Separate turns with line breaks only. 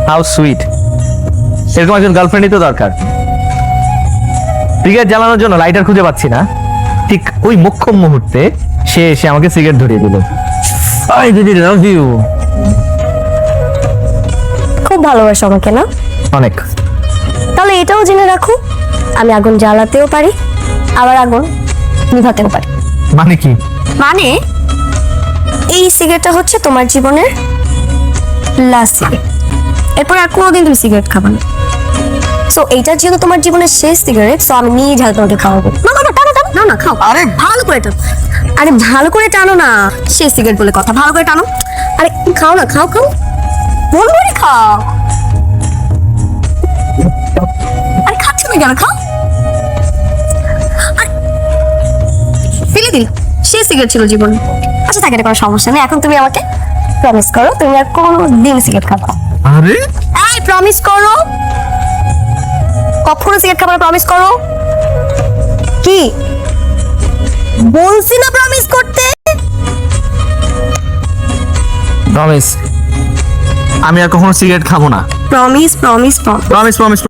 How sweet. এরকম একজন গার্লফ্রেন্ডই তো দরকার। সিগারেট জ্বালানোর জন্য লাইটার খুঁজে পাচ্ছি না, ঠিক ওই মোক্ষম মুহূর্তে সে এসে আমাকে সিগারেট ধরিয়ে দিল। আই দিদি লাভ ইউ।
খুব ভালোবাসো আমাকে না?
অনেক।
তাহলে এটাও জেনে রাখো, আমি আগুন জ্বালাতেও পারি, আবার আগুন নিভাতেও পারি।
মানে কি?
মানে এই সিগারেটটা হচ্ছে তোমার জীবনের লাস্ট সিগারেট, এরপর আর কোনোদিন তুমি সিগারেট খাবে না। সো এইটা যেহেতু তোমার জীবনের শেষ সিগারেট, সো আমি নিজ হাতে তোমাকে খাওয়াবো। না না না, টানো টানো, না না খাও। আরে ভালো করে টানো, আরে ভালো করে টানো না, শেষ সিগারেট বলে কথা, ভালো করে টানো। আরে খাও না, খাও খাও, মন করে খাও। আরে খাচ্ছ না কেন, খাও। ফেলে দিল, শেষ সিগারেট ছিল জীবন। আচ্ছা থাকে, কোনো সমস্যা নেই। এখন তুমি আমাকে প্রমিস করো তুমি আর কোনোদিন সিগারেট খাবে না।
আরে
এই প্রমিস করো, কখনো সিগারেট খাবার প্রমিস করো। কি বলছি না প্রমিস করতে?
প্রমিস, আমি আর কখনো সিগারেট খাবো না।
Promise promise
promise promise.